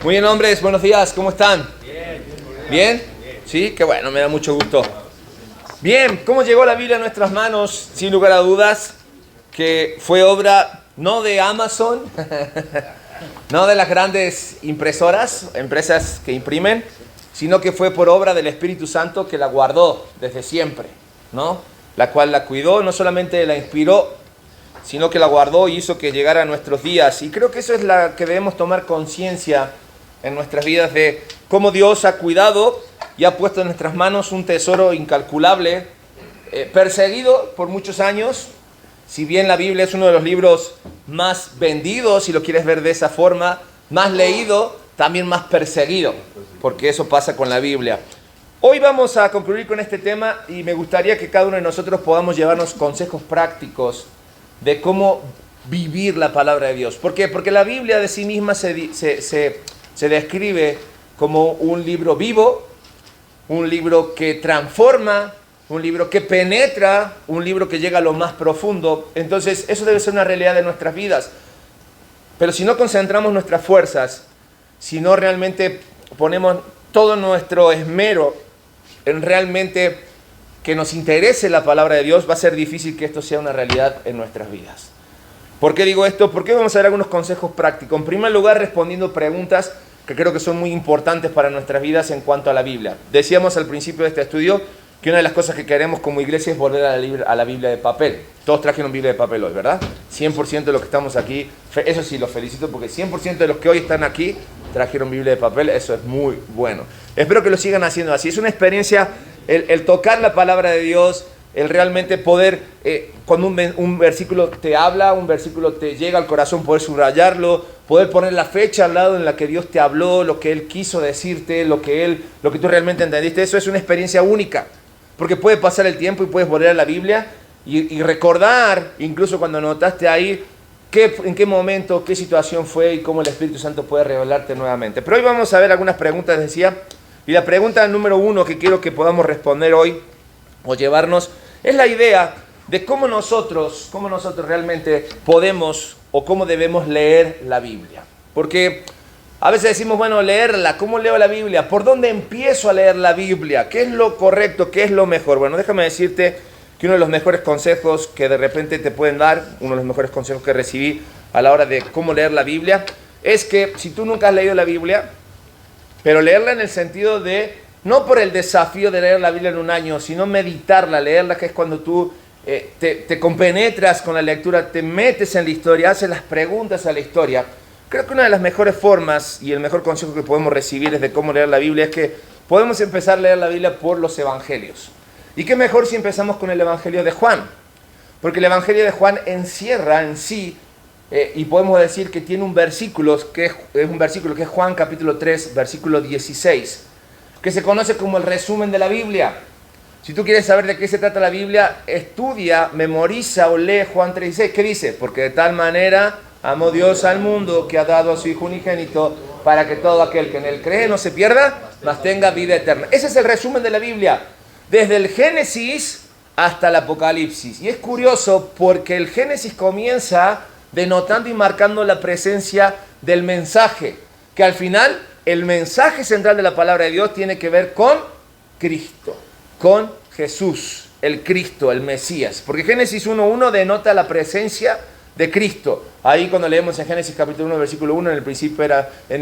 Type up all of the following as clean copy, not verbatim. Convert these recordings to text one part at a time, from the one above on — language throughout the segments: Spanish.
Muy bien, hombres, buenos días, ¿cómo están? ¿Bien? Sí, qué bueno, me da mucho gusto. Bien, ¿cómo llegó la Biblia a nuestras manos? Sin lugar a dudas, que fue obra no de Amazon, no de las grandes impresoras, empresas que imprimen, sino que fue por obra del Espíritu Santo que la guardó desde siempre, ¿no? La cual la cuidó, no solamente la inspiró, sino que la guardó y hizo que llegara a nuestros días. Y creo que eso es la que debemos tomar conciencia en nuestras vidas de cómo Dios ha cuidado y ha puesto en nuestras manos un tesoro incalculable, perseguido por muchos años. Si bien la Biblia es uno de los libros más vendidos, si lo quieres ver de esa forma, más leído, también más perseguido, porque eso pasa con la Biblia. Hoy vamos a concluir con este tema y me gustaría que cada uno de nosotros podamos llevarnos consejos prácticos de cómo vivir la palabra de Dios. ¿Por qué? Porque la Biblia de sí misma se describe como un libro vivo, un libro que transforma, un libro que penetra, un libro que llega a lo más profundo. Entonces, eso debe ser una realidad de nuestras vidas. Pero si no concentramos nuestras fuerzas, si no realmente ponemos todo nuestro esmero en realmente que nos interese la palabra de Dios, va a ser difícil que esto sea una realidad en nuestras vidas. ¿Por qué digo esto? Porque vamos a dar algunos consejos prácticos. En primer lugar, respondiendo preguntas que creo que son muy importantes para nuestras vidas en cuanto a la Biblia. Decíamos al principio de este estudio que una de las cosas que queremos como iglesia es volver a la Biblia de papel. Todos trajeron Biblia de papel hoy, ¿verdad? 100% de los que estamos aquí, eso sí, los felicito porque 100% de los que hoy están aquí trajeron Biblia de papel, eso es muy bueno. Espero que lo sigan haciendo así. Es una experiencia el tocar la palabra de Dios, el realmente poder, cuando un versículo te habla, un versículo te llega al corazón, poder subrayarlo, poder poner la fecha al lado en la que Dios te habló, lo que Él quiso decirte, lo que tú realmente entendiste. Eso es una experiencia única, porque puede pasar el tiempo y puedes volver a la Biblia y recordar, incluso cuando notaste ahí, en qué momento, qué situación fue y cómo el Espíritu Santo puede revelarte nuevamente. Pero hoy vamos a ver algunas preguntas, decía, y la pregunta número 1 que quiero que podamos responder hoy, o llevarnos, es la idea de cómo nosotros realmente podemos o cómo debemos leer la Biblia. Porque a veces decimos, bueno, leerla, ¿cómo leo la Biblia? ¿Por dónde empiezo a leer la Biblia? ¿Qué es lo correcto? ¿Qué es lo mejor? Bueno, déjame decirte que uno de los mejores consejos que de repente te pueden dar, uno de los mejores consejos que recibí a la hora de cómo leer la Biblia, es que si tú nunca has leído la Biblia, pero leerla en el sentido de, no por el desafío de leer la Biblia en un año, sino meditarla, leerla, que es cuando tú te compenetras con la lectura, te metes en la historia, haces las preguntas a la historia. Creo que una de las mejores formas y el mejor consejo que podemos recibir es de cómo leer la Biblia es que podemos empezar a leer la Biblia por los evangelios. Y qué mejor si empezamos con el Evangelio de Juan, porque el Evangelio de Juan encierra en sí, y podemos decir que tiene un versículo que es Juan capítulo 3, versículo 16, que se conoce como el resumen de la Biblia. Si tú quieres saber de qué se trata la Biblia, estudia, memoriza o lee Juan 3:16. ¿Qué dice? Porque de tal manera amó Dios al mundo que ha dado a su Hijo unigénito para que todo aquel que en él cree no se pierda, mas tenga vida eterna. Ese es el resumen de la Biblia, desde el Génesis hasta el Apocalipsis. Y es curioso porque el Génesis comienza denotando y marcando la presencia del mensaje, que al final el mensaje central de la palabra de Dios tiene que ver con Cristo, con Jesús, el Cristo, el Mesías. Porque Génesis 1:1 denota la presencia de Cristo. Ahí cuando leemos en Génesis capítulo 1, versículo 1, en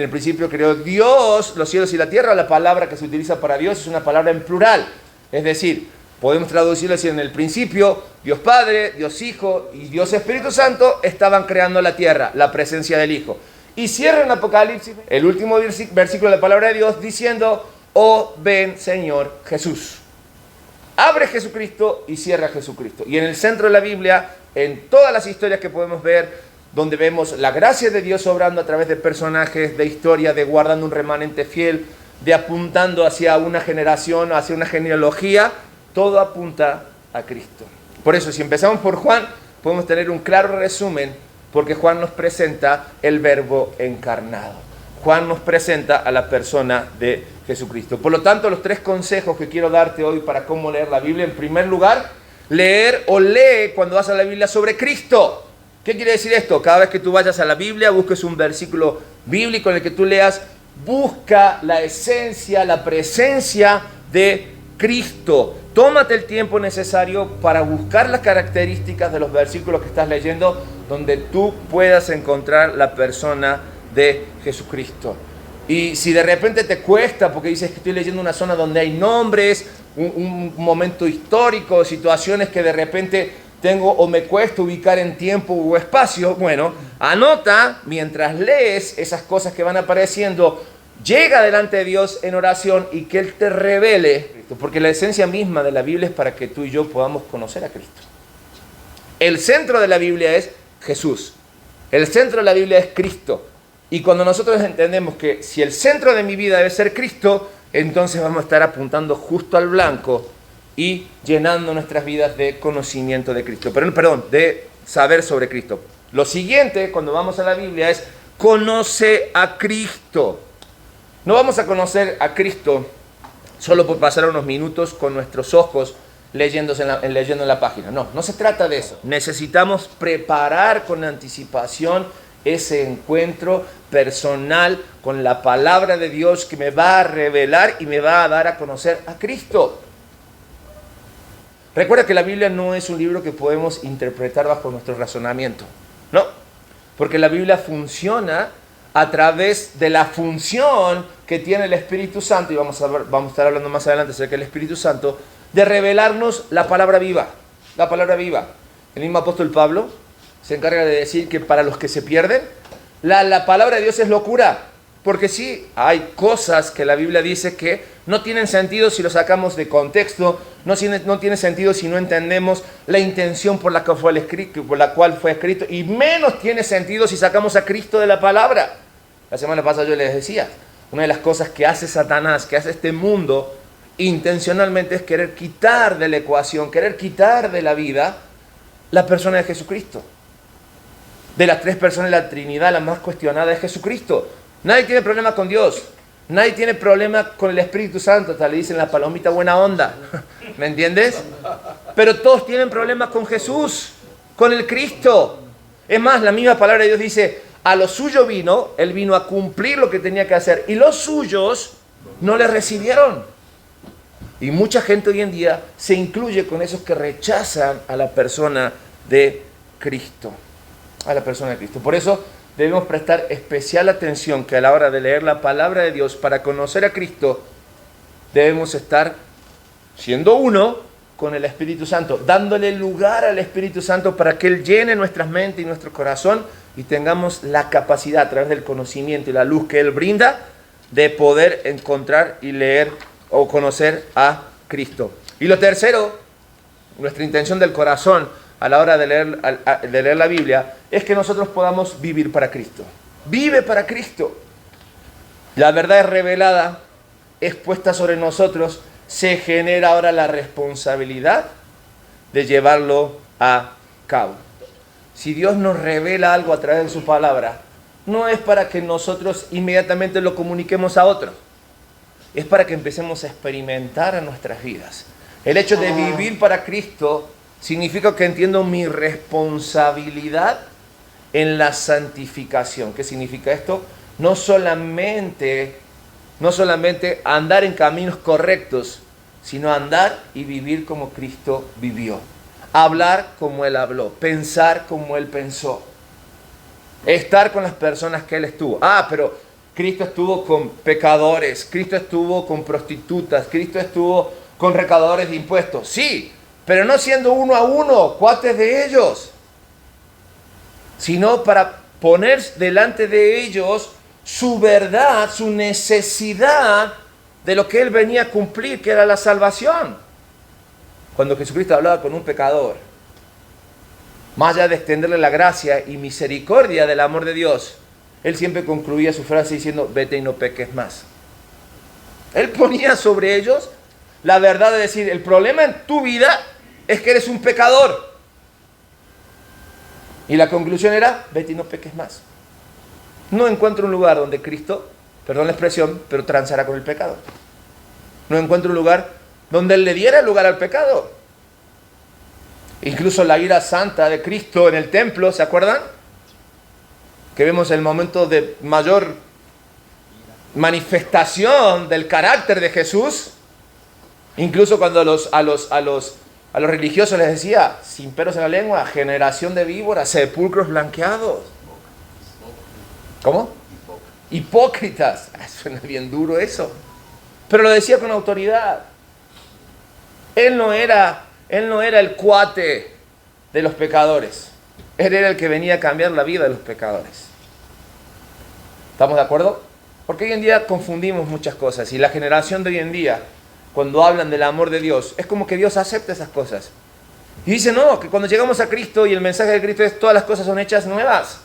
el principio creó Dios los cielos y la tierra. La palabra que se utiliza para Dios es una palabra en plural. Es decir, podemos traducirlo así: en el principio, Dios Padre, Dios Hijo y Dios Espíritu Santo estaban creando la tierra, la presencia del Hijo. Y cierra en Apocalipsis, el último versículo de la palabra de Dios, diciendo, oh ven Señor Jesús. Abre Jesucristo y cierra Jesucristo. Y en el centro de la Biblia, en todas las historias que podemos ver, donde vemos la gracia de Dios obrando a través de personajes, de historia, de guardando un remanente fiel, de apuntando hacia una generación, hacia una genealogía, todo apunta a Cristo. Por eso, si empezamos por Juan, podemos tener un claro resumen, porque Juan nos presenta el Verbo encarnado. Juan nos presenta a la persona de Jesucristo. Por lo tanto, los 3 consejos que quiero darte hoy para cómo leer la Biblia. En primer lugar, lee cuando vas a la Biblia sobre Cristo. ¿Qué quiere decir esto? Cada vez que tú vayas a la Biblia, busques un versículo bíblico en el que tú leas, busca la esencia, la presencia de Cristo. Tómate el tiempo necesario para buscar las características de los versículos que estás leyendo, donde tú puedas encontrar la persona de Jesucristo. Y si de repente te cuesta, porque dices que estoy leyendo una zona donde hay nombres, un momento histórico, situaciones que de repente tengo o me cuesta ubicar en tiempo o espacio, bueno, anota mientras lees esas cosas que van apareciendo, llega delante de Dios en oración y que Él te revele, porque la esencia misma de la Biblia es para que tú y yo podamos conocer a Cristo. El centro de la Biblia es Jesús. El centro de la Biblia es Cristo. Y cuando nosotros entendemos que si el centro de mi vida debe ser Cristo, entonces vamos a estar apuntando justo al blanco y llenando nuestras vidas de conocimiento de Cristo. Perdón, de saber sobre Cristo. Lo siguiente, cuando vamos a la Biblia, es conoce a Cristo. No vamos a conocer a Cristo solo por pasar unos minutos con nuestros ojos leyendo en la página. No se trata de eso. Necesitamos preparar con anticipación ese encuentro personal con la palabra de Dios que me va a revelar y me va a dar a conocer a Cristo. Recuerda que la Biblia no es un libro que podemos interpretar bajo nuestro razonamiento. No, porque la Biblia funciona a través de la función que tiene el Espíritu Santo, y vamos a estar hablando más adelante acerca del Espíritu Santo, de revelarnos la palabra viva. La palabra viva. El mismo apóstol Pablo se encarga de decir que para los que se pierden, la palabra de Dios es locura. Porque sí, hay cosas que la Biblia dice que no tienen sentido si lo sacamos de contexto, no tiene sentido si no entendemos la intención por la cual fue escrito, y menos tiene sentido si sacamos a Cristo de la palabra. La semana pasada yo les decía, una de las cosas que hace Satanás, que hace este mundo, intencionalmente es querer quitar de la ecuación, querer quitar de la vida la persona de Jesucristo. De las tres personas de la Trinidad, la más cuestionada es Jesucristo. Nadie tiene problema con Dios. Nadie tiene problema con el Espíritu Santo. Hasta le dicen la palomita buena onda. ¿Me entiendes? Pero todos tienen problemas con Jesús, con el Cristo. Es más, la misma palabra de Dios dice, a lo suyo vino, Él vino a cumplir lo que tenía que hacer. Y los suyos no le recibieron. Y mucha gente hoy en día se incluye con esos que rechazan a la persona de Cristo. A la persona de Cristo. Por eso debemos prestar especial atención que a la hora de leer la palabra de Dios para conocer a Cristo, debemos estar siendo uno con el Espíritu Santo, dándole lugar al Espíritu Santo para que Él llene nuestras mentes y nuestro corazón y tengamos la capacidad a través del conocimiento y la luz que Él brinda de poder encontrar y leer o conocer a Cristo. Y lo tercero, nuestra intención del corazón a la hora de leer la Biblia, es que nosotros podamos vivir para Cristo. Vive para Cristo. La verdad es revelada, es puesta sobre nosotros, se genera ahora la responsabilidad de llevarlo a cabo. Si Dios nos revela algo a través de su palabra, no es para que nosotros inmediatamente lo comuniquemos a otros. Es para que empecemos a experimentar en nuestras vidas. El hecho de vivir para Cristo significa que entiendo mi responsabilidad en la santificación. ¿Qué significa esto? No solamente andar en caminos correctos, sino andar y vivir como Cristo vivió. Hablar como Él habló, pensar como Él pensó. Estar con las personas que Él estuvo. Pero Cristo estuvo con pecadores, Cristo estuvo con prostitutas, Cristo estuvo con recaudadores de impuestos. Sí, pero no siendo uno a uno, cuates de ellos, sino para poner delante de ellos su verdad, su necesidad de lo que Él venía a cumplir, que era la salvación. Cuando Jesucristo hablaba con un pecador, más allá de extenderle la gracia y misericordia del amor de Dios, Él siempre concluía su frase diciendo, vete y no peques más. Él ponía sobre ellos la verdad de decir, el problema en tu vida es que eres un pecador. Y la conclusión era, vete y no peques más. No encuentro un lugar donde Cristo, perdón la expresión, pero transara con el pecado. No encuentro un lugar donde Él le diera lugar al pecado. Incluso la ira santa de Cristo en el templo, ¿se acuerdan? Que vemos el momento de mayor manifestación del carácter de Jesús. Incluso cuando a los religiosos les decía, sin pelos en la lengua, generación de víboras, sepulcros blanqueados. ¿Cómo? Hipócritas. Suena bien duro eso. Pero lo decía con autoridad. Él no era el cuate de los pecadores. Él era el que venía a cambiar la vida de los pecadores. ¿Estamos de acuerdo? Porque hoy en día confundimos muchas cosas. Y la generación de hoy en día, cuando hablan del amor de Dios, es como que Dios acepta esas cosas. Y dice, no, que cuando llegamos a Cristo y el mensaje de Cristo es todas las cosas son hechas nuevas.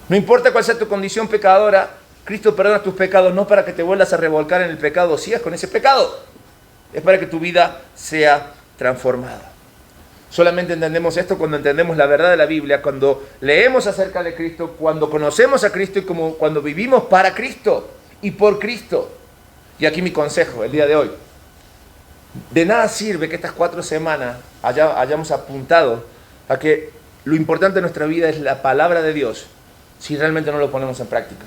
No importa cuál sea tu condición pecadora, Cristo perdona tus pecados, no para que te vuelvas a revolcar en el pecado o sigas con ese pecado. Es para que tu vida sea transformada. Solamente entendemos esto cuando entendemos la verdad de la Biblia, cuando leemos acerca de Cristo, cuando conocemos a Cristo y cuando vivimos para Cristo y por Cristo. Y aquí mi consejo el día de hoy. De nada sirve que estas 4 semanas hayamos apuntado a que lo importante de nuestra vida es la palabra de Dios, si realmente no lo ponemos en práctica.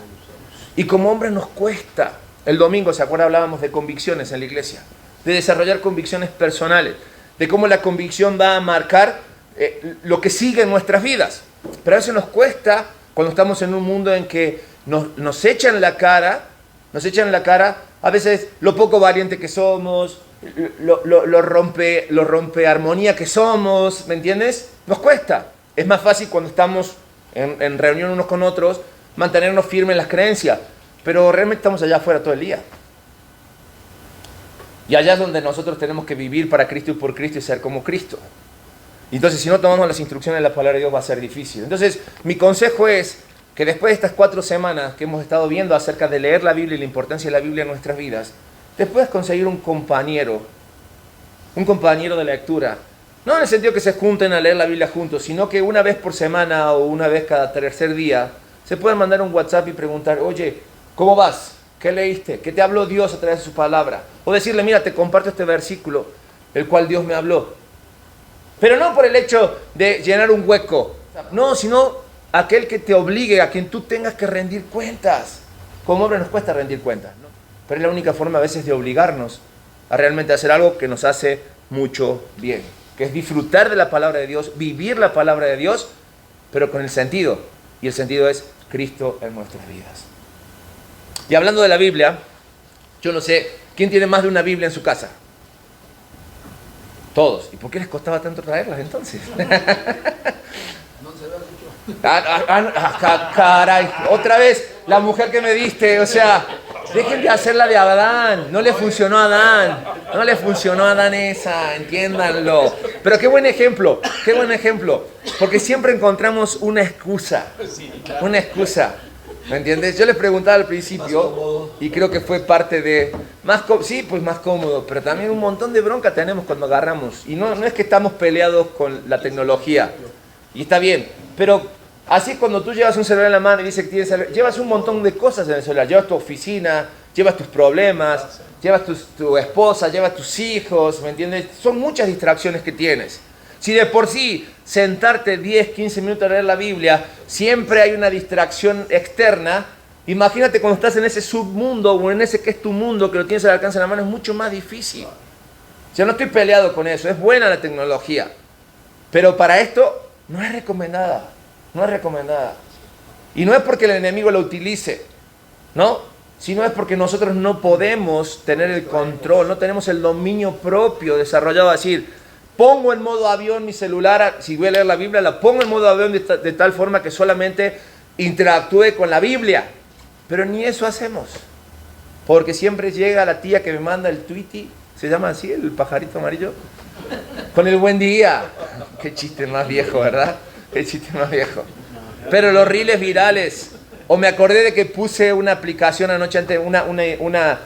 Y como hombres nos cuesta. El domingo, ¿se acuerdan? Hablábamos de convicciones en la iglesia, de desarrollar convicciones personales, de cómo la convicción va a marcar lo que sigue en nuestras vidas. Pero a veces nos cuesta cuando estamos en un mundo en que nos echan la cara, a veces lo poco valiente que somos, lo rompe armonía que somos, ¿me entiendes? Nos cuesta. Es más fácil cuando estamos en reunión unos con otros, mantenernos firmes en las creencias, pero realmente estamos allá afuera todo el día. Y allá es donde nosotros tenemos que vivir para Cristo y por Cristo y ser como Cristo. Entonces, si no tomamos las instrucciones de la palabra de Dios, va a ser difícil. Entonces, mi consejo es que después de estas 4 semanas que hemos estado viendo acerca de leer la Biblia y la importancia de la Biblia en nuestras vidas, te puedas conseguir un compañero de lectura. No en el sentido que se junten a leer la Biblia juntos, sino que una vez por semana o una vez cada tercer día, se pueden mandar un WhatsApp y preguntar, oye, ¿cómo vas? ¿Qué leíste? ¿Qué te habló Dios a través de su palabra? O decirle, mira, te comparto este versículo, el cual Dios me habló. Pero no por el hecho de llenar un hueco, no, sino aquel que te obligue, a quien tú tengas que rendir cuentas. Como hombre nos cuesta rendir cuentas, ¿no? Pero es la única forma a veces de obligarnos a realmente hacer algo que nos hace mucho bien, que es disfrutar de la palabra de Dios, vivir la palabra de Dios, pero con el sentido, y el sentido es Cristo en nuestras vidas. Y hablando de la Biblia, yo no sé, ¿quién tiene más de una Biblia en su casa? Todos. ¿Y por qué les costaba tanto traerlas entonces? Caray, otra vez la mujer que me diste, o sea, dejen de hacer la de Adán, no le funcionó a Adán esa, entiéndanlo. Pero qué buen ejemplo, porque siempre encontramos una excusa, ¿me entiendes? Yo les preguntaba al principio, y creo que fue parte de, más cómodo, pero también un montón de bronca tenemos cuando agarramos, y no es que estamos peleados con la tecnología, y está bien, pero así cuando tú llevas un celular en la mano y dices que tienes celular, llevas un montón de cosas en el celular, llevas tu oficina, llevas tus problemas, llevas tu esposa, llevas tus hijos, ¿me entiendes? Son muchas distracciones que tienes. Si de por sí sentarte 10, 15 minutos a leer la Biblia, siempre hay una distracción externa, imagínate cuando estás en ese submundo o en ese que es tu mundo, que lo tienes al alcance de la mano, es mucho más difícil. Yo no estoy peleado con eso, es buena la tecnología, pero para esto no es recomendada. Y no es porque el enemigo lo utilice, ¿no? Sino es porque nosotros no podemos tener el control, no tenemos el dominio propio desarrollado a decir, pongo en modo avión mi celular, si voy a leer la Biblia, la pongo en modo avión de tal forma que solamente interactúe con la Biblia. Pero ni eso hacemos. Porque siempre llega la tía que me manda el tweety, ¿se llama así el pajarito amarillo? Con el buen día. Qué chiste más viejo, ¿verdad? Qué chiste más viejo. Pero los reels virales. O me acordé de que puse una aplicación anoche antes, una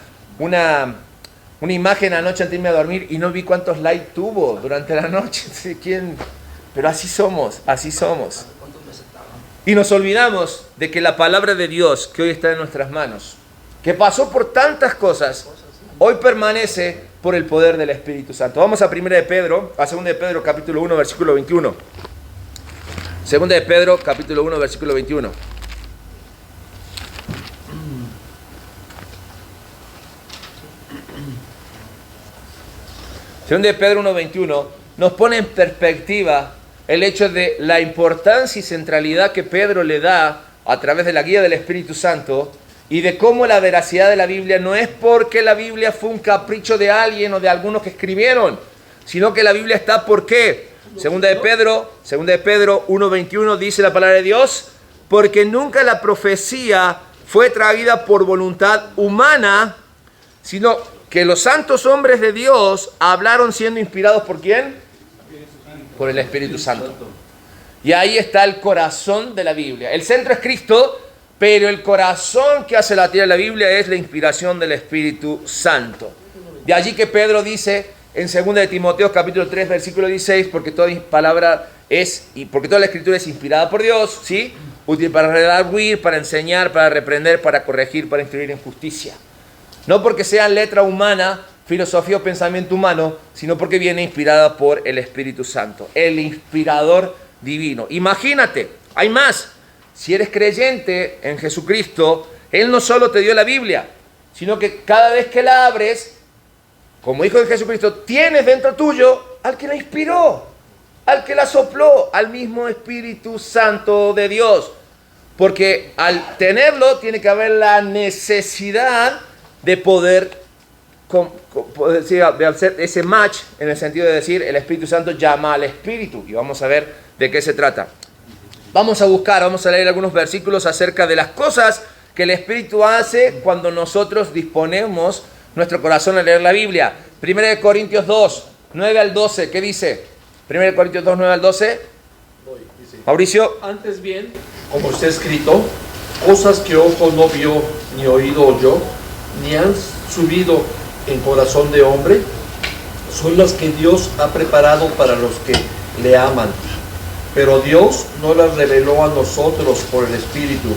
imagen anoche antes de irme a dormir y no vi cuántos likes tuvo durante la noche. ¿Quién? Pero así somos. Y nos olvidamos de que la palabra de Dios que hoy está en nuestras manos, que pasó por tantas cosas, hoy permanece por el poder del Espíritu Santo. Vamos a 2 de Pedro capítulo 1, versículo 21. 2 de Pedro, capítulo 1, versículo 21. Segunda de Pedro 1:21 nos pone en perspectiva el hecho de la importancia y centralidad que Pedro le da a través de la guía del Espíritu Santo y de cómo la veracidad de la Biblia no es porque la Biblia fue un capricho de alguien o de algunos que escribieron, sino que la Biblia está ¿por qué? Segunda de Pedro 1:21 dice la palabra de Dios, porque nunca la profecía fue traída por voluntad humana, sino que los santos hombres de Dios hablaron siendo inspirados ¿por quién? Por el Espíritu Santo. Y ahí está el corazón de la Biblia. El centro es Cristo, pero el corazón que hace latir la Biblia es la inspiración del Espíritu Santo. De allí que Pedro dice en 2 de Timoteo capítulo 3 versículo 16, porque toda palabra porque toda la escritura es inspirada por Dios, ¿sí? Útil para redarguir, para enseñar, para reprender, para corregir, para instruir en justicia. No porque sea letra humana, filosofía o pensamiento humano, sino porque viene inspirada por el Espíritu Santo, el inspirador divino. Imagínate, hay más. Si eres creyente en Jesucristo, Él no solo te dio la Biblia, sino que cada vez que la abres, como hijo de Jesucristo, tienes dentro tuyo al que la inspiró, al que la sopló, al mismo Espíritu Santo de Dios. Porque al tenerlo, tiene que haber la necesidad de poder de hacer ese match, en el sentido de decir, el Espíritu Santo llama al Espíritu. Y vamos a ver de qué se trata. Vamos a leer algunos versículos acerca de las cosas que el Espíritu hace cuando nosotros disponemos nuestro corazón a leer la Biblia. 1 Corintios 2, 9 al 12, ¿qué dice? 1 Corintios 2, 9 al 12. Mauricio. Antes bien, como está escrito, cosas que ojo no vio, ni oído oyó, ni han subido en corazón de hombre, son las que Dios ha preparado para los que le aman. Pero Dios no las reveló a nosotros por el Espíritu,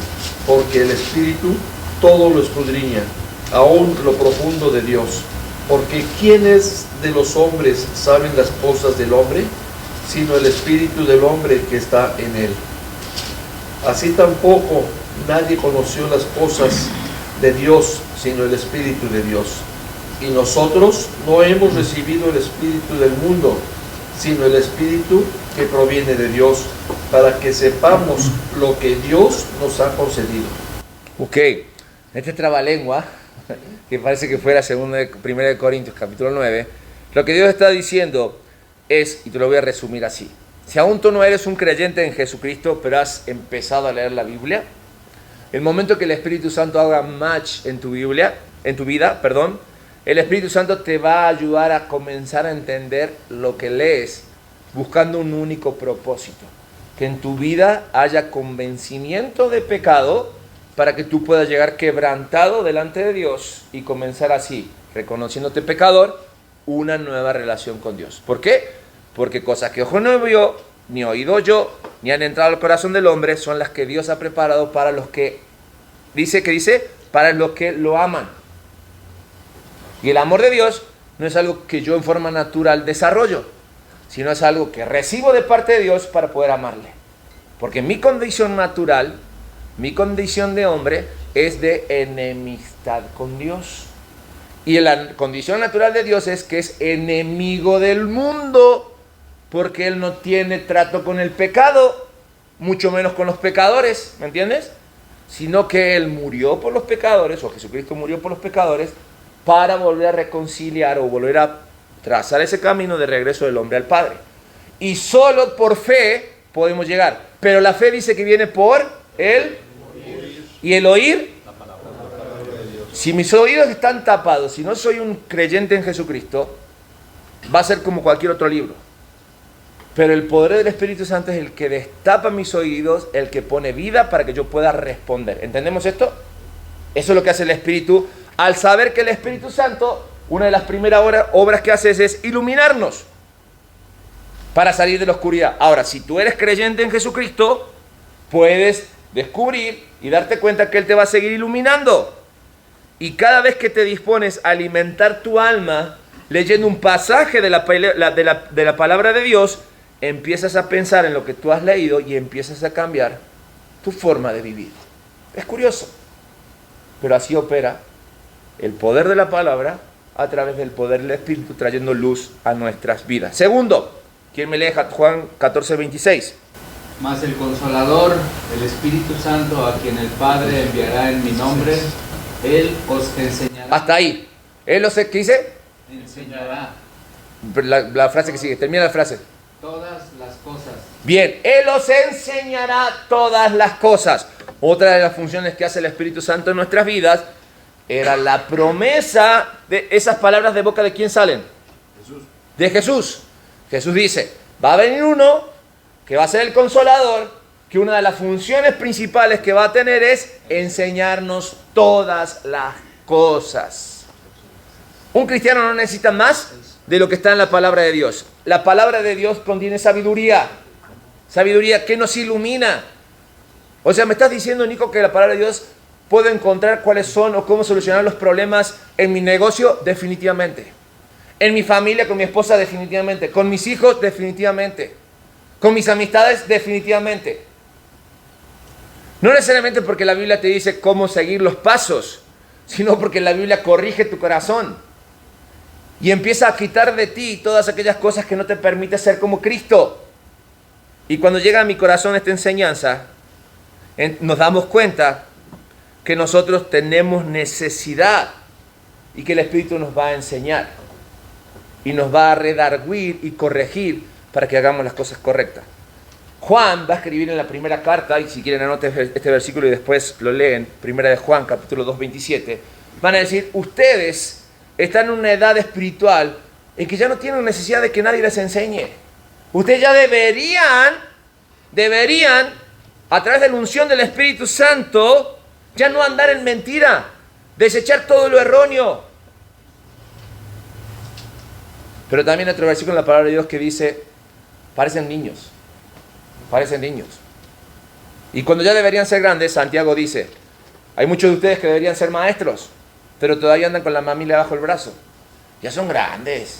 porque el Espíritu todo lo escudriña, aún lo profundo de Dios. Porque ¿quiénes de los hombres saben las cosas del hombre? Sino el Espíritu del hombre que está en él. Así tampoco nadie conoció las cosas de Dios, sino el Espíritu de Dios. Y nosotros no hemos recibido el Espíritu del mundo, sino el Espíritu que proviene de Dios, para que sepamos lo que Dios nos ha concedido. Ok, este trabalengua, que parece que fuera 1 de Corintios capítulo 9, lo que Dios está diciendo es, y te lo voy a resumir así: si aún tú no eres un creyente en Jesucristo, pero has empezado a leer la Biblia, el momento que el Espíritu Santo haga match en tu vida, el Espíritu Santo te va a ayudar a comenzar a entender lo que lees, buscando un único propósito: que en tu vida haya convencimiento de pecado, para que tú puedas llegar quebrantado delante de Dios y comenzar así, reconociéndote pecador, una nueva relación con Dios. ¿Por qué? Porque cosas que ojo no vio, ni oído yo, ni han entrado al corazón del hombre, son las que Dios ha preparado para los que, para los que lo aman. Y el amor de Dios no es algo que yo en forma natural desarrollo, sino es algo que recibo de parte de Dios para poder amarle. Porque mi condición natural, mi condición de hombre, es de enemistad con Dios. Y la condición natural de Dios es que es enemigo del mundo, porque Él no tiene trato con el pecado, mucho menos con los pecadores, ¿me entiendes? Sino que Él murió por los pecadores, o Jesucristo murió por los pecadores, para volver a reconciliar o volver a trazar ese camino de regreso del hombre al Padre. Y solo por fe podemos llegar. Pero la fe dice que viene por el oír. Y el oír, si mis oídos están tapados, si no soy un creyente en Jesucristo, va a ser como cualquier otro libro. Pero el poder del Espíritu Santo es el que destapa mis oídos, el que pone vida para que yo pueda responder. ¿Entendemos esto? Eso es lo que hace el Espíritu. Al saber que el Espíritu Santo, una de las primeras obras que hace es iluminarnos para salir de la oscuridad. Ahora, si tú eres creyente en Jesucristo, puedes descubrir y darte cuenta que Él te va a seguir iluminando. Y cada vez que te dispones a alimentar tu alma leyendo un pasaje de la palabra de Dios, empiezas a pensar en lo que tú has leído y empiezas a cambiar tu forma de vivir. Es curioso, pero así opera el poder de la palabra a través del poder del Espíritu, trayendo luz a nuestras vidas. Segundo, ¿quién me lee Juan 14:26? Mas el Consolador, el Espíritu Santo, a quien el Padre enviará en mi nombre, Él os enseñará. Hasta ahí. Él os, ¿qué dice? Enseñará La frase que sigue, termina la frase. todas las cosas. Bien, Él os enseñará todas las cosas. Otra de las funciones que hace el Espíritu Santo en nuestras vidas era la promesa de esas palabras de boca de quién salen. Jesús. De Jesús. Jesús dice, va a venir uno que va a ser el Consolador, que una de las funciones principales que va a tener es enseñarnos todas las cosas. Un cristiano no necesita más de lo que está en la palabra de Dios. La palabra de Dios contiene sabiduría. Sabiduría que nos ilumina. O sea, me estás diciendo, Nico, que la palabra de Dios puedo encontrar cuáles son o cómo solucionar los problemas en mi negocio, definitivamente. En mi familia, con mi esposa, definitivamente. Con mis hijos, definitivamente. Con mis amistades, definitivamente. No necesariamente porque la Biblia te dice cómo seguir los pasos, sino porque la Biblia corrige tu corazón y empieza a quitar de ti todas aquellas cosas que no te permiten ser como Cristo. Y cuando llega a mi corazón esta enseñanza, nos damos cuenta que nosotros tenemos necesidad y que el Espíritu nos va a enseñar y nos va a redarguir y corregir para que hagamos las cosas correctas. Juan va a escribir en la primera carta, y si quieren anoten este versículo y después lo leen, primera de Juan, capítulo 2, 27, van a decir, ustedes están en una edad espiritual en que ya no tienen necesidad de que nadie les enseñe. Ustedes ya deberían, a través de la unción del Espíritu Santo, ya no andar en mentira, desechar todo lo erróneo. Pero también hay otro versículo en la palabra de Dios que dice, parecen niños. Y cuando ya deberían ser grandes, Santiago dice, hay muchos de ustedes que deberían ser maestros, pero todavía andan con la mamila bajo el brazo. Ya son grandes.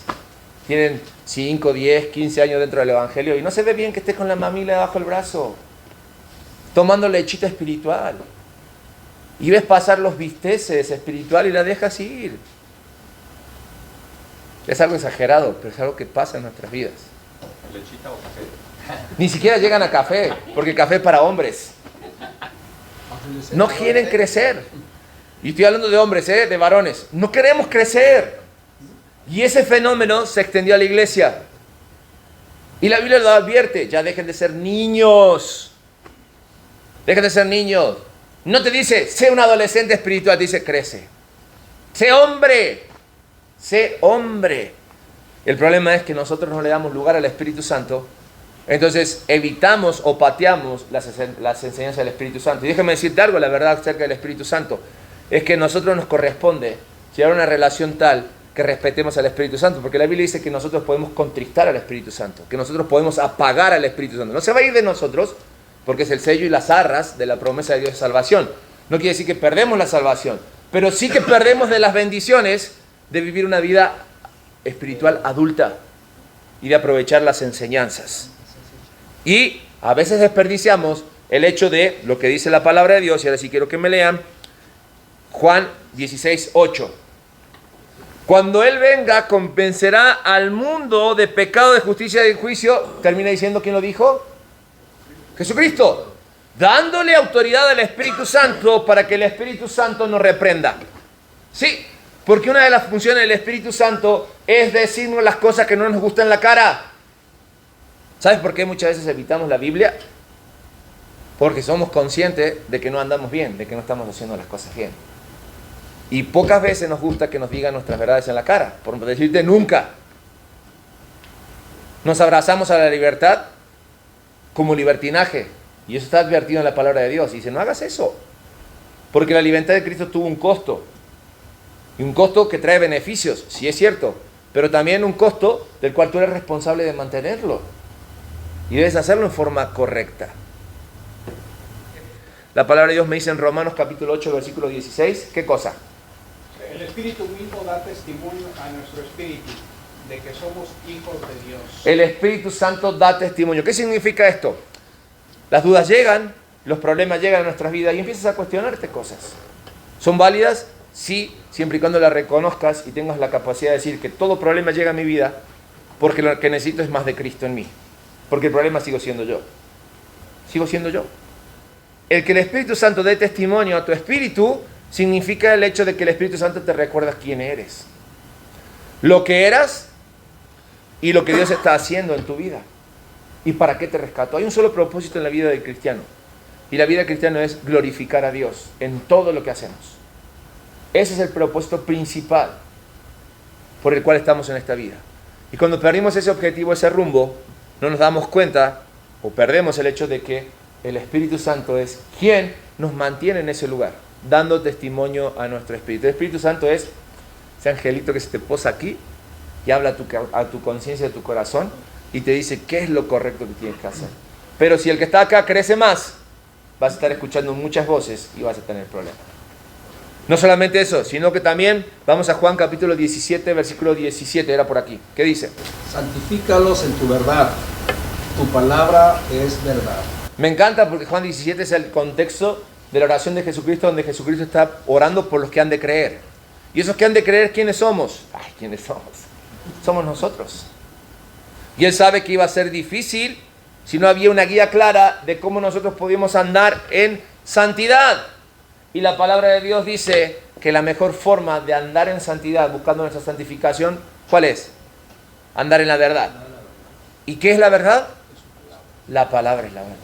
Tienen 5, 10, 15 años dentro del Evangelio y no se ve bien que estés con la mamila bajo el brazo, tomando lechita espiritual. Y ves pasar los bisteces espiritual y la dejas ir. Es algo exagerado, pero es algo que pasa en nuestras vidas. ¿Lechita o café? Ni siquiera llegan a café, porque el café es para hombres. No quieren crecer. Y estoy hablando de hombres, de varones. No queremos crecer. Y ese fenómeno se extendió a la iglesia. Y la Biblia lo advierte, ya dejen de ser niños. Dejen de ser niños. No te dice, sé un adolescente espiritual, te dice, crece. Sé hombre. Sé hombre. El problema es que nosotros no le damos lugar al Espíritu Santo. Entonces evitamos o pateamos las enseñanzas del Espíritu Santo. Y déjame decirte algo, la verdad acerca del Espíritu Santo. Es que a nosotros nos corresponde llevar una relación tal que respetemos al Espíritu Santo. Porque la Biblia dice que nosotros podemos contristar al Espíritu Santo. Que nosotros podemos apagar al Espíritu Santo. No se va a ir de nosotros porque es el sello y las arras de la promesa de Dios de salvación. No quiere decir que perdemos la salvación. Pero sí que perdemos de las bendiciones de vivir una vida espiritual adulta y de aprovechar las enseñanzas. Y a veces desperdiciamos el hecho de lo que dice la palabra de Dios. Y ahora sí quiero que me lean Juan 16:8. Cuando Él venga, convencerá al mundo de pecado, de justicia y de juicio. Termina diciendo, ¿quién lo dijo? Jesucristo. Dándole autoridad al Espíritu Santo para que el Espíritu Santo nos reprenda. Sí, porque una de las funciones del Espíritu Santo es decirnos las cosas que no nos gustan en la cara. ¿Sabes por qué muchas veces evitamos la Biblia? Porque somos conscientes de que no andamos bien, de que no estamos haciendo las cosas bien. Y pocas veces nos gusta que nos digan nuestras verdades en la cara, por no decirte nunca. Nos abrazamos a la libertad como libertinaje, y eso está advertido en la palabra de Dios. Y dice, no hagas eso, porque la libertad de Cristo tuvo un costo, y un costo que trae beneficios, sí es cierto, pero también un costo del cual tú eres responsable de mantenerlo. Y debes hacerlo en forma correcta. La palabra de Dios me dice en Romanos capítulo 8, versículo 16, ¿qué cosa? El Espíritu mismo da testimonio a nuestro espíritu de que somos hijos de Dios. El Espíritu Santo da testimonio. ¿Qué significa esto? Las dudas llegan, los problemas llegan a nuestras vidas y empiezas a cuestionarte cosas. ¿Son válidas? Sí, siempre y cuando las reconozcas y tengas la capacidad de decir que todo problema llega a mi vida porque lo que necesito es más de Cristo en mí. Porque el problema sigo siendo yo. Sigo siendo yo. El que el Espíritu Santo dé testimonio a tu espíritu significa el hecho de que el Espíritu Santo te recuerda quién eres, lo que eras y lo que Dios está haciendo en tu vida y para qué te rescató. Hay un solo propósito en la vida del cristiano y la vida del cristiano es glorificar a Dios en todo lo que hacemos. Ese es el propósito principal por el cual estamos en esta vida. Y cuando perdimos ese objetivo, ese rumbo, no nos damos cuenta o perdemos el hecho de que el Espíritu Santo es quien nos mantiene en ese lugar, dando testimonio a nuestro espíritu. El Espíritu Santo es ese angelito que se te posa aquí y habla a tu conciencia, a tu corazón y te dice qué es lo correcto que tienes que hacer. Pero si el que está acá crece más, vas a estar escuchando muchas voces y vas a tener problemas. No solamente eso, sino que también vamos a Juan capítulo 17, versículo 17, era por aquí. ¿Qué dice? Santifícalos en tu verdad, tu palabra es verdad. Me encanta porque Juan 17 es el contexto de la oración de Jesucristo, donde Jesucristo está orando por los que han de creer. ¿Y esos que han de creer quiénes somos? Ay, ¿quiénes somos? Somos nosotros. Y Él sabe que iba a ser difícil si no había una guía clara de cómo nosotros podíamos andar en santidad. Y la palabra de Dios dice que la mejor forma de andar en santidad, buscando nuestra santificación, ¿cuál es? Andar en la verdad. ¿Y qué es la verdad? La palabra es la verdad.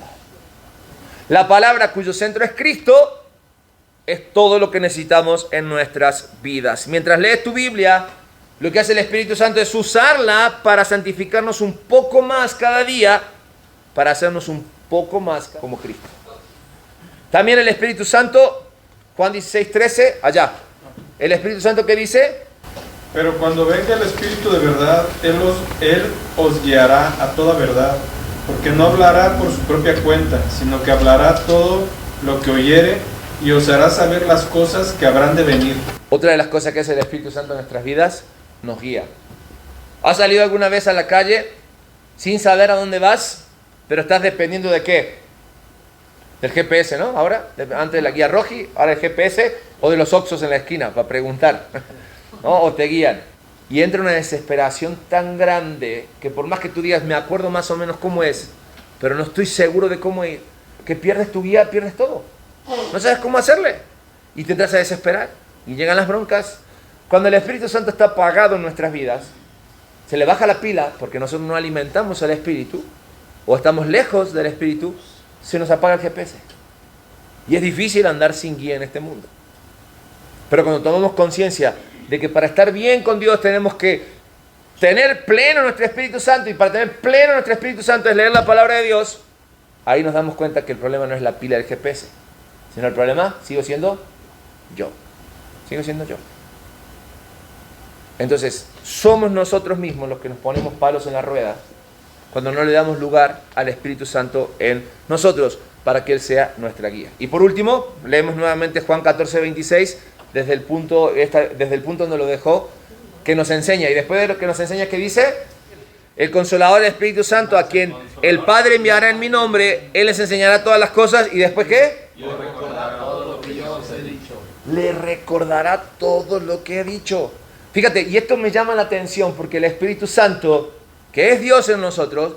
La palabra cuyo centro es Cristo es todo lo que necesitamos en nuestras vidas. Mientras lees tu Biblia, lo que hace el Espíritu Santo es usarla para santificarnos un poco más cada día, para hacernos un poco más como Cristo. También el Espíritu Santo, Juan 16, 13, allá. El Espíritu Santo, ¿qué dice? Pero cuando venga el Espíritu de verdad, Él os guiará a toda verdad, porque no hablará por su propia cuenta, sino que hablará todo lo que oyere y os hará saber las cosas que habrán de venir. Otra de las cosas que hace el Espíritu Santo en nuestras vidas, nos guía. ¿Has salido alguna vez a la calle sin saber a dónde vas, pero estás dependiendo de qué? Del GPS, ¿no? Ahora, antes de la guía Roji, ahora el GPS, o de los Oxxos en la esquina para preguntar, ¿no? O te guían. Y entra una desesperación tan grande que por más que tú digas, me acuerdo más o menos cómo es, pero no estoy seguro de cómo ir, que pierdes tu guía, pierdes todo. No sabes cómo hacerle. Y te entras a desesperar. Y llegan las broncas. Cuando el Espíritu Santo está apagado en nuestras vidas, se le baja la pila porque nosotros no alimentamos al Espíritu, o estamos lejos del Espíritu, se nos apaga el GPS. Y es difícil andar sin guía en este mundo. Pero cuando tomamos conciencia de que para estar bien con Dios tenemos que tener pleno nuestro Espíritu Santo, y para tener pleno nuestro Espíritu Santo es leer la palabra de Dios, ahí nos damos cuenta que el problema no es la pila del GPS, sino el problema sigo siendo yo. Sigo siendo yo. Entonces, somos nosotros mismos los que nos ponemos palos en la rueda cuando no le damos lugar al Espíritu Santo en nosotros para que Él sea nuestra guía. Y por último, leemos nuevamente Juan 14, 26, desde el punto donde lo dejó, que nos enseña. Y después de lo que nos enseña, ¿qué dice? El Consolador, el Espíritu Santo, a quien el Padre enviará en mi nombre, Él les enseñará todas las cosas. ¿Y después qué? Yo recordaré todo lo que yo os he dicho. Le recordará todo lo que he dicho. Fíjate, y esto me llama la atención porque el Espíritu Santo, que es Dios en nosotros,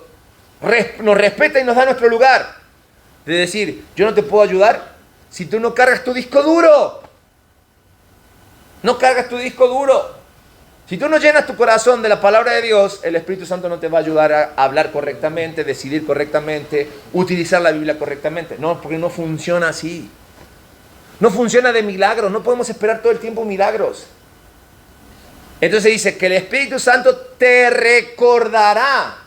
nos respeta y nos da nuestro lugar. De decir, yo no te puedo ayudar si tú no cargas tu disco duro. No cargas tu disco duro. Si tú no llenas tu corazón de la palabra de Dios, el Espíritu Santo no te va a ayudar a hablar correctamente, decidir correctamente, utilizar la Biblia correctamente. No, porque no funciona así. No funciona de milagros. No podemos esperar todo el tiempo milagros. Entonces dice que el Espíritu Santo te recordará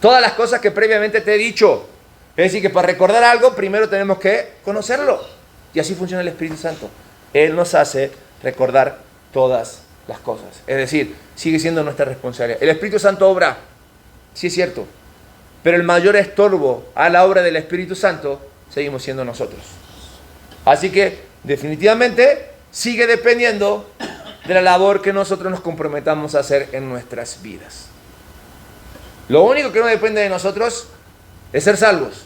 todas las cosas que previamente te he dicho. Es decir, que para recordar algo, primero tenemos que conocerlo. Y así funciona el Espíritu Santo. Él nos hace recordar todas las cosas. Es decir, sigue siendo nuestra responsabilidad. El Espíritu Santo obra, sí es cierto, pero el mayor estorbo a la obra del Espíritu Santo seguimos siendo nosotros. Así que, definitivamente, sigue dependiendo de la labor que nosotros nos comprometamos a hacer en nuestras vidas. Lo único que no depende de nosotros es ser salvos.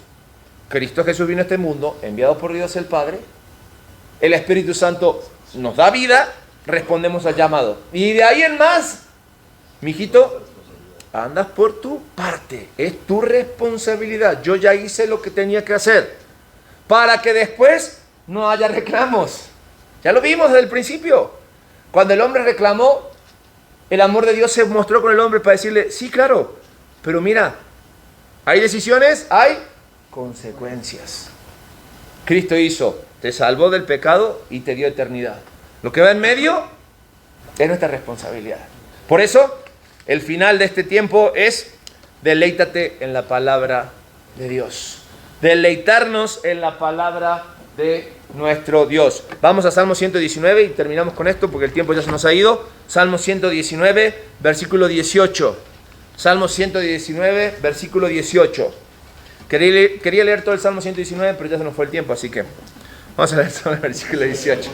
Cristo Jesús vino a este mundo, enviado por Dios el Padre. El Espíritu Santo nos da vida, respondemos al llamado. Y de ahí en más, mijito, andas por tu parte. Es tu responsabilidad. Yo ya hice lo que tenía que hacer. Para que después no haya reclamos. Ya lo vimos desde el principio. Cuando el hombre reclamó, el amor de Dios se mostró con el hombre para decirle, sí, claro, pero mira, hay decisiones, hay consecuencias. Cristo hizo, te salvó del pecado y te dio eternidad. Lo que va en medio es nuestra responsabilidad. Por eso, el final de este tiempo es deleítate en la palabra de Dios. Deleitarnos en la palabra de nuestro Dios. Vamos a Salmo 119 y terminamos con esto porque el tiempo ya se nos ha ido. Salmo 119, versículo 18. Salmo 119, versículo 18. Quería leer todo el Salmo 119, pero ya se nos fue el tiempo, así que vamos a leer solo el versículo 18.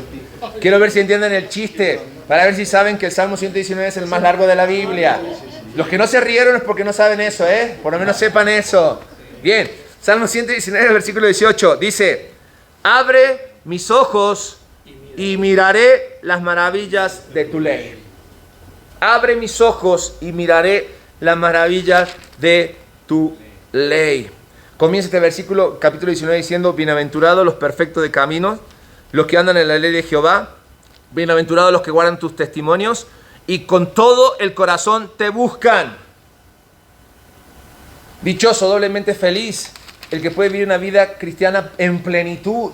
Quiero ver si entienden el chiste, para ver si saben que el Salmo 119 es el más largo de la Biblia. Los que no se rieron es porque no saben eso, ¿eh? Por lo menos sepan eso. Bien, Salmo 119, versículo 18, dice: abre mis ojos y miraré las maravillas de tu ley. Abre mis ojos y miraré las maravillas de tu ley. Comienza este versículo, capítulo 19, diciendo: bienaventurados los perfectos de camino, los que andan en la ley de Jehová. Bienaventurados los que guardan tus testimonios y con todo el corazón te buscan. Dichoso, doblemente feliz, el que puede vivir una vida cristiana en plenitud.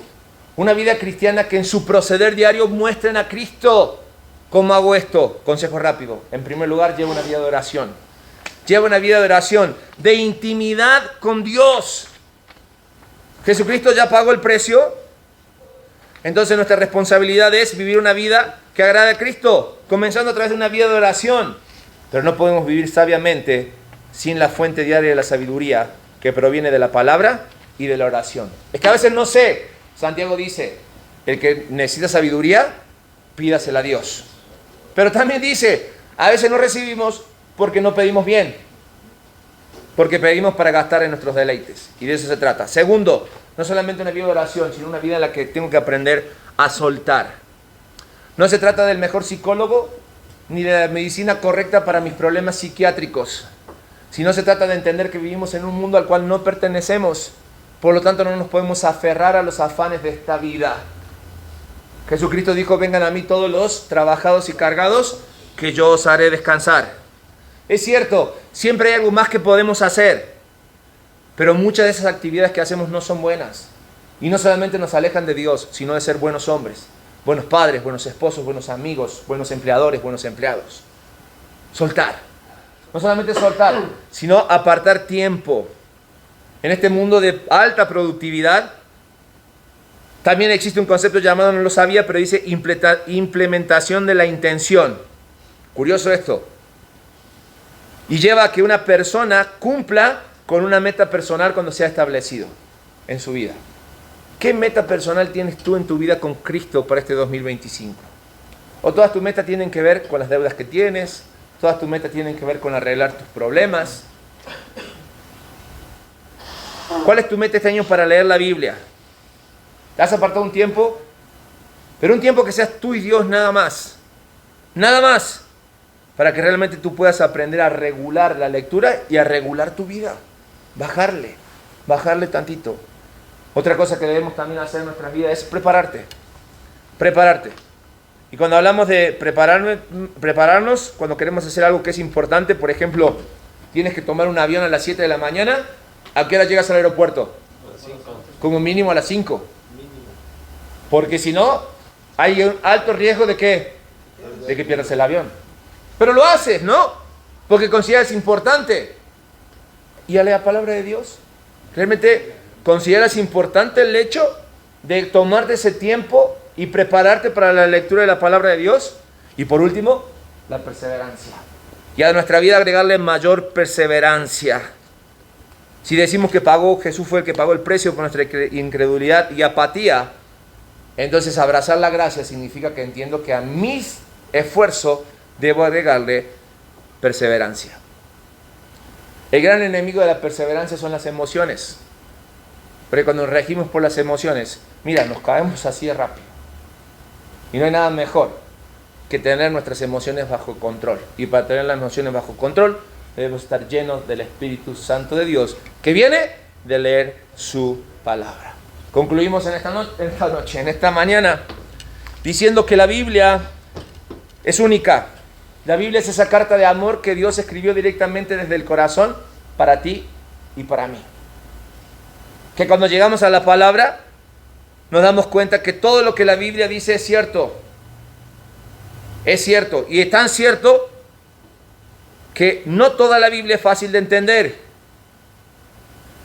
Una vida cristiana que en su proceder diario muestren a Cristo. ¿Cómo hago esto? Consejo rápido. En primer lugar, lleva una vida de oración. Lleva una vida de oración, de intimidad con Dios. Jesucristo ya pagó el precio. Entonces nuestra responsabilidad es vivir una vida que agrade a Cristo, comenzando a través de una vida de oración. Pero no podemos vivir sabiamente sin la fuente diaria de la sabiduría que proviene de la palabra y de la oración. Es que a veces no sé. Santiago dice, el que necesita sabiduría, pídasela a Dios. Pero también dice, a veces no recibimos porque no pedimos bien. Porque pedimos para gastar en nuestros deleites. Y de eso se trata. Segundo, no solamente una vida de oración, sino una vida en la que tengo que aprender a soltar. No se trata del mejor psicólogo, ni de la medicina correcta para mis problemas psiquiátricos. Sino se trata de entender que vivimos en un mundo al cual no pertenecemos. Por lo tanto, no nos podemos aferrar a los afanes de esta vida. Jesucristo dijo, vengan a mí todos los trabajados y cargados, que yo os haré descansar. Es cierto, siempre hay algo más que podemos hacer, pero muchas de esas actividades que hacemos no son buenas. Y no solamente nos alejan de Dios, sino de ser buenos hombres, buenos padres, buenos esposos, buenos amigos, buenos empleadores, buenos empleados. Soltar. No solamente soltar, sino apartar tiempo. En este mundo de alta productividad, también existe un concepto llamado, no lo sabía, pero dice implementación de la intención. Curioso esto. Y lleva a que una persona cumpla con una meta personal cuando se ha establecido en su vida. ¿Qué meta personal tienes tú en tu vida con Cristo para este 2025? ¿O todas tus metas tienen que ver con las deudas que tienes? ¿Todas tus metas tienen que ver con arreglar tus problemas? ¿Cuál es tu meta este año para leer la Biblia? ¿Te has apartado un tiempo? Pero un tiempo que seas tú y Dios nada más. Nada más. Para que realmente tú puedas aprender a regular la lectura y a regular tu vida. Bajarle tantito. Otra cosa que debemos también hacer en nuestra vida es prepararte. Y cuando hablamos de prepararnos, cuando queremos hacer algo que es importante, por ejemplo, tienes que tomar un avión a las 7 de la mañana, ¿a qué hora llegas al aeropuerto? A las 5. Como mínimo a las 5. Porque si no, hay un alto riesgo de ¿qué? De que pierdas el avión. Pero lo haces, ¿no? Porque consideras importante. ¿Y a la palabra de Dios? ¿Realmente consideras importante el hecho de tomarte ese tiempo y prepararte para la lectura de la palabra de Dios? Y por último, la perseverancia. Y a nuestra vida agregarle mayor perseverancia. Si decimos que Jesús fue el que pagó el precio por nuestra incredulidad y apatía, Entonces abrazar la gracia significa que entiendo que a mi esfuerzo debo agregarle perseverancia. El gran enemigo de la perseverancia son las emociones. Porque cuando nos regimos por las emociones, mira, nos caemos así de rápido. Y no hay nada mejor que tener nuestras emociones bajo control. Y para tener las emociones bajo control, debemos estar llenos del Espíritu Santo de Dios, que viene de leer su palabra. Concluimos en esta mañana, diciendo que la Biblia es única. La Biblia es esa carta de amor que Dios escribió directamente desde el corazón para ti y para mí. Que cuando llegamos a la palabra, nos damos cuenta que todo lo que la Biblia dice es cierto. Es cierto. Y es tan cierto que no toda la Biblia es fácil de entender.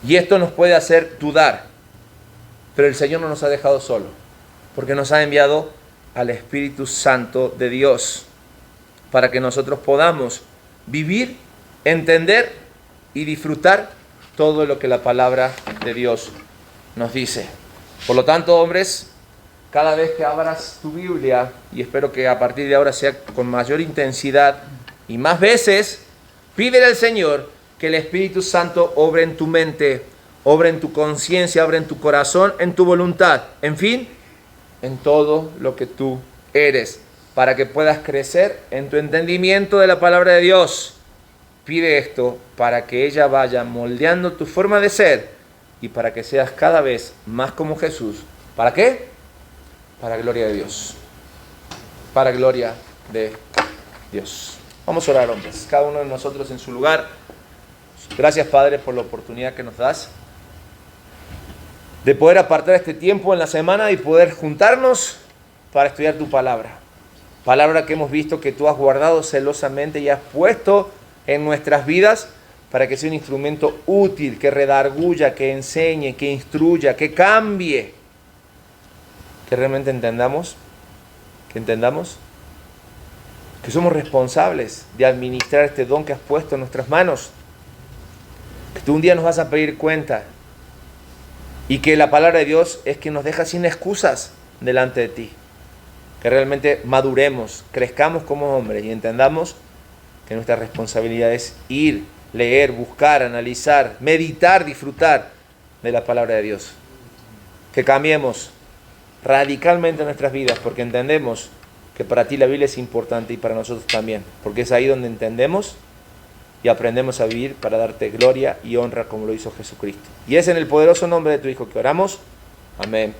Y esto nos puede hacer dudar. Pero el Señor no nos ha dejado solo, porque nos ha enviado al Espíritu Santo de Dios para que nosotros podamos vivir, entender y disfrutar todo lo que la palabra de Dios nos dice. Por lo tanto, hombres, cada vez que abras tu Biblia, y espero que a partir de ahora sea con mayor intensidad y más veces, pídele al Señor que el Espíritu Santo obre en tu mente, obre en tu conciencia, obre en tu corazón, en tu voluntad, en fin, en todo lo que tú eres, para que puedas crecer en tu entendimiento de la palabra de Dios. Pide esto para que ella vaya moldeando tu forma de ser y para que seas cada vez más como Jesús. ¿Para qué? Para gloria de Dios. Para gloria de Dios. Vamos a orar, hombres, cada uno de nosotros en su lugar. Gracias, Padre, por la oportunidad que nos das de poder apartar este tiempo en la semana y poder juntarnos para estudiar tu palabra. Palabra que hemos visto que tú has guardado celosamente y has puesto en nuestras vidas para que sea un instrumento útil, que redarguya, que enseñe, que instruya, que cambie. Que realmente entendamos que somos responsables de administrar este don que has puesto en nuestras manos. Que tú un día nos vas a pedir cuenta y que la palabra de Dios es que nos deja sin excusas delante de ti. Que realmente maduremos, crezcamos como hombres y entendamos que nuestra responsabilidad es ir, leer, buscar, analizar, meditar, disfrutar de la palabra de Dios. Que cambiemos radicalmente nuestras vidas porque entendemos que para ti la Biblia es importante y para nosotros también, porque es ahí donde entendemos y aprendemos a vivir para darte gloria y honra como lo hizo Jesucristo. Y es en el poderoso nombre de tu Hijo que oramos. Amén.